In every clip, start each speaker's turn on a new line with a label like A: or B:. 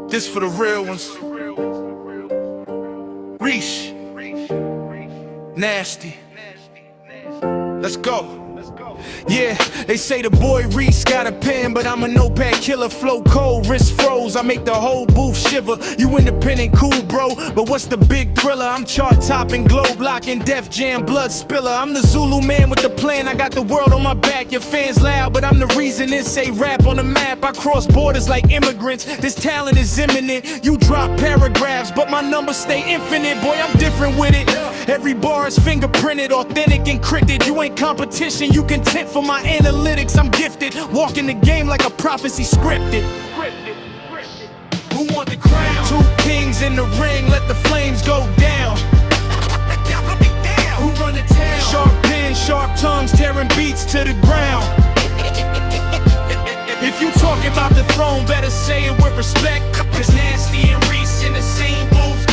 A: This for the real ones. Reach. Nasty. Let's go. Yeah, they say the boy Reese got a pen, but I'm a notepad killer, flow cold, wrist froze, I make the whole booth shiver. You independent, cool bro, but what's the big thriller? I'm chart topping, globe locking, Def Jam, blood spiller. I'm the Zulu man with the plan, I got the world on my back. Your fans loud, but I'm the reason it say rap on the map. I cross borders like immigrants, this talent is imminent. You drop paragraphs, but my numbers stay infinite. Boy, I'm different with it. Every bar is fingerprinted, authentic, encrypted. You ain't competition, you content for my analytics. I'm gifted, walking the game like a prophecy scripted. Who want the crown? Two kings in the ring, let the flames go down. Who run the town? Sharp pens, sharp tongues, tearing beats to the ground. If you talking about the throne, better say it with respect. Cause Nasty and Reese in the same booth,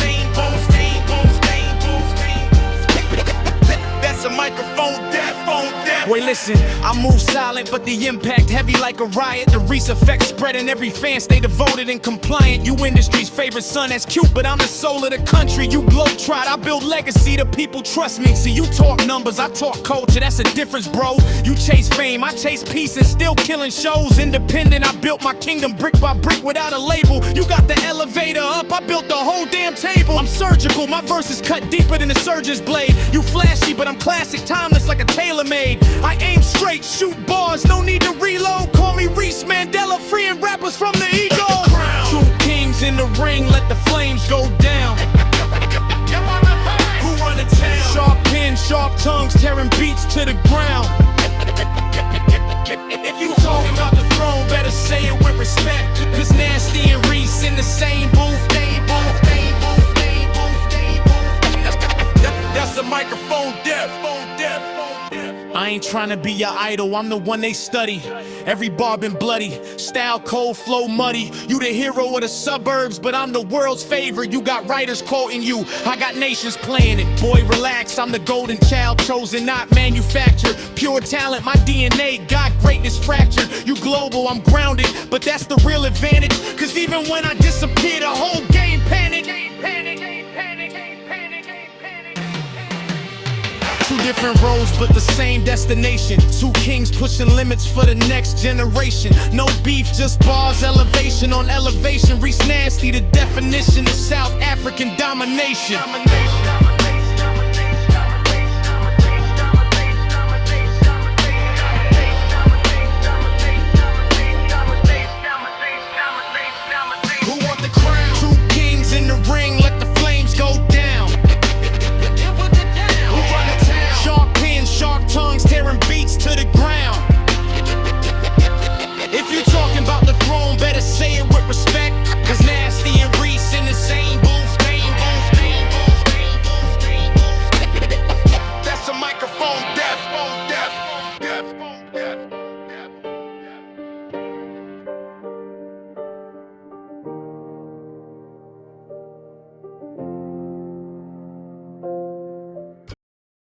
A: that's a microphone death, phone death. Wait, listen, I move silent, but the impact heavy like a riot. The Reese effect spreading, every fan stay devoted and compliant. You industry's favorite son, that's cute, but I'm the soul of the country. You globetrot, I build legacy, the people trust me. See, you talk numbers, I talk culture, that's a difference, bro. You chase fame, I chase peace and still killing shows. Independent, I built my kingdom brick by brick without a label. You got the elevator up, I built the whole damn table. I'm surgical, my verses cut deeper than a surgeon's blade. You flashy, but I'm classic, timeless like a tailor-made. I aim straight, shoot bars, no need to reload. Call me Reese Mandela, freeing rappers from the ego. Two kings in the ring, let the flames go down. Who run the town? Sharp pens, sharp tongues, tearing beats to the ground. If you talking about the throne, better say it with respect. Cause Nasty and Reese in the same booth. That's a microphone death. I ain't trying to be your idol, I'm the one they study. Every bar been bloody, style cold, flow muddy. You the hero of the suburbs, but I'm the world's favorite. You got writers quoting you, I got nations playing it. Boy, relax, I'm the golden child, chosen not manufactured. Pure talent, my DNA, got greatness fractured. You global, I'm grounded, but that's the real advantage. Cause even when I disappear, the whole game panic. Two different roads, but the same destination. Two kings pushing limits for the next generation. No beef, just bars, elevation on elevation. Reese Nasty, the definition of South African domination.